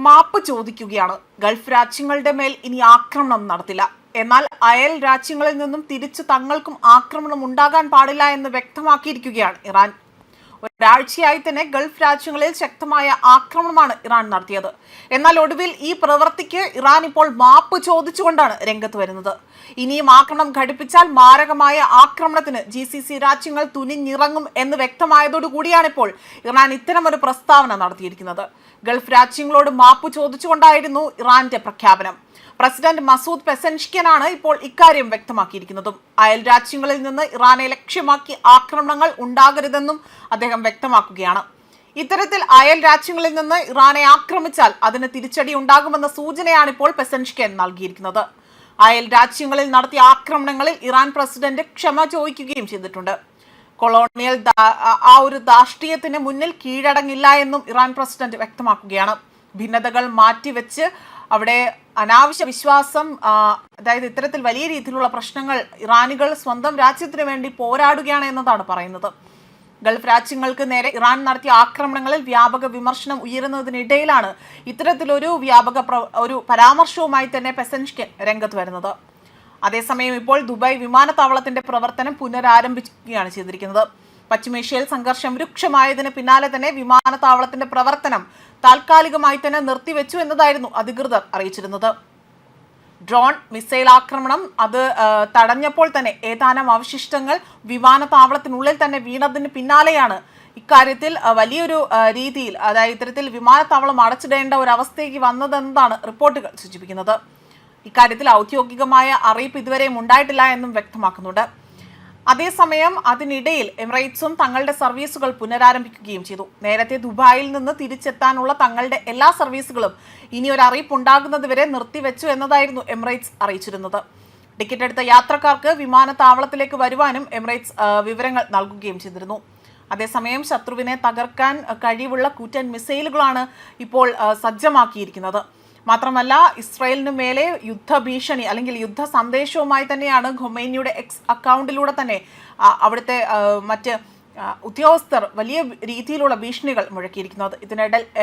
മാപ്പ് ചോദിക്കുകയാണ്. ഗൾഫ് രാജ്യങ്ങളുടെ മേൽ ഇനി ആക്രമണം നടത്തില്ല. എന്നാൽ അയൽ രാജ്യങ്ങളിൽ നിന്നും തിരിച്ചു തങ്ങൾക്കും ആക്രമണം ഉണ്ടാകാൻ പാടില്ല എന്ന് വ്യക്തമാക്കിയിരിക്കുകയാണ് ഇറാൻ. ഒരാഴ്ചയായി തന്നെ ഗൾഫ് രാജ്യങ്ങളിൽ ശക്തമായ ആക്രമണമാണ് ഇറാൻ നടത്തിയത്. എന്നാൽ ഒടുവിൽ ഈ പ്രവൃത്തിക്ക് ഇറാൻ ഇപ്പോൾ മാപ്പ് ചോദിച്ചുകൊണ്ടാണ് രംഗത്ത് വരുന്നത്. ഇനിയും ആക്രമണം ഘടിപ്പിച്ചാൽ മാരകമായ ആക്രമണത്തിന് GCC രാജ്യങ്ങൾ തുനിഞ്ഞിറങ്ങും എന്ന് വ്യക്തമായതോടുകൂടിയാണ് ഇപ്പോൾ ഇറാൻ ഇത്തരമൊരു പ്രസ്താവന നടത്തിയിരിക്കുന്നത്. ഗൾഫ് രാജ്യങ്ങളോട് മാപ്പ് ചോദിച്ചുകൊണ്ടായിരുന്നു ഇറാന്റെ പ്രഖ്യാപനം. പ്രസിഡന്റ് മസൂദ് പെസൻഷ്കിനാണ് ഇപ്പോൾ ഇക്കാര്യം വ്യക്തമാക്കിയിരിക്കുന്നതും. അയൽ രാജ്യങ്ങളിൽ നിന്ന് ഇറാനെ ലക്ഷ്യമാക്കി ആക്രമണങ്ങൾ ഉണ്ടാകരുതെന്നും അദ്ദേഹം വ്യക്തമാക്കുകയാണ്. ഇത്തരത്തിൽ അയൽ രാജ്യങ്ങളിൽ നിന്ന് ഇറാനെ ആക്രമിച്ചാൽ അതിന് തിരിച്ചടി ഉണ്ടാകുമെന്ന സൂചനയാണ് ഇപ്പോൾ പെസൻഷ്കിൻ നൽകിയിരിക്കുന്നത്. അയൽ രാജ്യങ്ങളിൽ നടത്തിയ ആക്രമണങ്ങളിൽ ഇറാൻ പ്രസിഡന്റ് ക്ഷമ ചോദിക്കുകയും ചെയ്തിട്ടുണ്ട്. കൊളോണിയൽ ആ ഒരു ധാർഷ്ട്രീയത്തിന് മുന്നിൽ കീഴടങ്ങില്ല എന്നും ഇറാൻ പ്രസിഡന്റ് വ്യക്തമാക്കുകയാണ്. ഭിന്നതകൾ മാറ്റിവെച്ച് അവിടെ അനാവശ്യ വിശ്വാസം, അതായത് ഇത്തരത്തിൽ വലിയ രീതിയിലുള്ള പ്രശ്നങ്ങൾ ഇറാനികൾ സ്വന്തം രാജ്യത്തിന് വേണ്ടി പോരാടുകയാണ് എന്നതാണ് പറയുന്നത്. ഗൾഫ് രാജ്യങ്ങൾക്ക് നേരെ ഇറാൻ നടത്തിയ ആക്രമണങ്ങളിൽ വ്യാപക വിമർശനം ഉയരുന്നതിനിടയിലാണ് ഇത്തരത്തിലൊരു ഒരു പരാമർശവുമായി തന്നെ പെസൻഷ്കിൻ രംഗത്ത് വരുന്നത്. അതേസമയം ഇപ്പോൾ ദുബായ് വിമാനത്താവളത്തിന്റെ പ്രവർത്തനം പുനരാരംഭിക്കുകയാണ് ചെയ്തിരിക്കുന്നത്. പശ്ചിമേഷ്യയിൽ സംഘർഷം രൂക്ഷമായതിന് പിന്നാലെ തന്നെ വിമാനത്താവളത്തിന്റെ പ്രവർത്തനം താൽക്കാലികമായി തന്നെ നിർത്തിവെച്ചു എന്നതായിരുന്നു അധികൃതർ അറിയിച്ചിരുന്നത്. ഡ്രോൺ മിസൈൽ ആക്രമണം അത് തടഞ്ഞപ്പോൾ തന്നെ ഏതാനും അവശിഷ്ടങ്ങൾ വിമാനത്താവളത്തിനുള്ളിൽ തന്നെ വീണതിന് പിന്നാലെയാണ് ഇക്കാര്യത്തിൽ വലിയൊരു രീതിയിൽ, അതായത് ഇത്തരത്തിൽ വിമാനത്താവളം അടച്ചിടേണ്ട ഒരു അവസ്ഥയ്ക്ക് വന്നതെന്നതാണ് റിപ്പോർട്ടുകൾ സൂചിപ്പിക്കുന്നത്. ഇക്കാര്യത്തിൽ ഔദ്യോഗികമായ അറിയിപ്പ് ഇതുവരെയും ഉണ്ടായിട്ടില്ല എന്നും വ്യക്തമാക്കുന്നുണ്ട്. അതേസമയം അതിനിടയിൽ എമിറേറ്റ്സും തങ്ങളുടെ സർവീസുകൾ പുനരാരംഭിക്കുകയും ചെയ്തു. നേരത്തെ ദുബായിൽ നിന്ന് തിരിച്ചെത്താനുള്ള തങ്ങളുടെ എല്ലാ സർവീസുകളും ഇനി ഒരു അറിയിപ്പ് ഉണ്ടാകുന്നത് വരെ നിർത്തിവെച്ചു എന്നതായിരുന്നു എമിറേറ്റ്സ് അറിയിച്ചിരുന്നത്. ടിക്കറ്റ് എടുത്ത യാത്രക്കാർക്ക് വിമാനത്താവളത്തിലേക്ക് വരുവാനും എമിറേറ്റ്സ് വിവരങ്ങൾ നൽകുകയും ചെയ്തിരുന്നു. അതേസമയം ശത്രുവിനെ തകർക്കാൻ കഴിവുള്ള കൂറ്റൻ മിസൈലുകളാണ് ഇപ്പോൾ സജ്ജമാക്കിയിരിക്കുന്നത്. മാത്രമല്ല, ഇസ്രായേലിന് മേലെ യുദ്ധഭീഷണി അല്ലെങ്കിൽ യുദ്ധ സന്ദേശവുമായി തന്നെയാണ് ഖൊമൈനിയുടെ എക്സ് അക്കൗണ്ടിലൂടെ തന്നെ അവിടുത്തെ മറ്റ് ഉദ്യോഗസ്ഥർ വലിയ രീതിയിലുള്ള ഭീഷണികൾ മുഴക്കിയിരിക്കുന്നത്.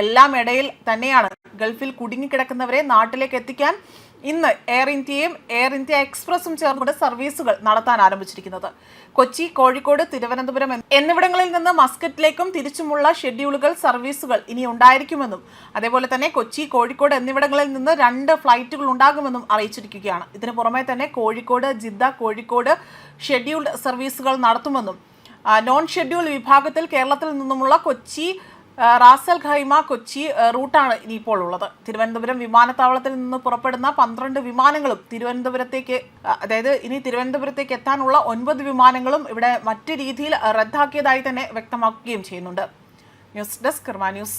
എല്ലാം ഇടയിൽ തന്നെയാണ് ഗൾഫിൽ കുടുങ്ങിക്കിടക്കുന്നവരെ നാട്ടിലേക്ക് എത്തിക്കാൻ ഇന്ന് എയർ ഇന്ത്യയും എയർ ഇന്ത്യ എക്സ്പ്രസും ചേർന്നുകൊണ്ട് സർവീസുകൾ നടത്താൻ ആരംഭിച്ചിരിക്കുന്നത്. കൊച്ചി, കോഴിക്കോട്, തിരുവനന്തപുരം എന്നിവിടങ്ങളിൽ നിന്ന് മസ്കറ്റിലേക്കും തിരിച്ചുമുള്ള ഷെഡ്യൂളുകൾ സർവീസുകൾ ഇനി ഉണ്ടായിരിക്കുമെന്നും അതേപോലെ തന്നെ കൊച്ചി, കോഴിക്കോട് എന്നിവിടങ്ങളിൽ നിന്ന് 2 ഫ്ലൈറ്റുകൾ ഉണ്ടാകുമെന്നും അറിയിച്ചിരിക്കുകയാണ്. ഇതിനു പുറമെ തന്നെ കോഴിക്കോട്, ജിദ്ദ, കോഴിക്കോട് ഷെഡ്യൂൾഡ് സർവീസുകൾ നടത്തുമെന്നും നോൺ ഷെഡ്യൂൾ വിഭാഗത്തിൽ കേരളത്തിൽ നിന്നുമുള്ള കൊച്ചി, റാസൽ ഖൈമ, കൊച്ചി റൂട്ടാണ് ഇനിയിപ്പോൾ ഉള്ളത്. തിരുവനന്തപുരം വിമാനത്താവളത്തിൽ നിന്ന് പുറപ്പെടുന്ന 12 വിമാനങ്ങളും തിരുവനന്തപുരത്തേക്ക് എത്താനുള്ള 9 വിമാനങ്ങളും ഇവിടെ മറ്റു രീതിയിൽ റദ്ദാക്കിയതായി തന്നെ വ്യക്തമാക്കുകയും ചെയ്യുന്നുണ്ട്. ന്യൂസ് ഡെസ്ക് കർമ്മ ന്യൂസ്.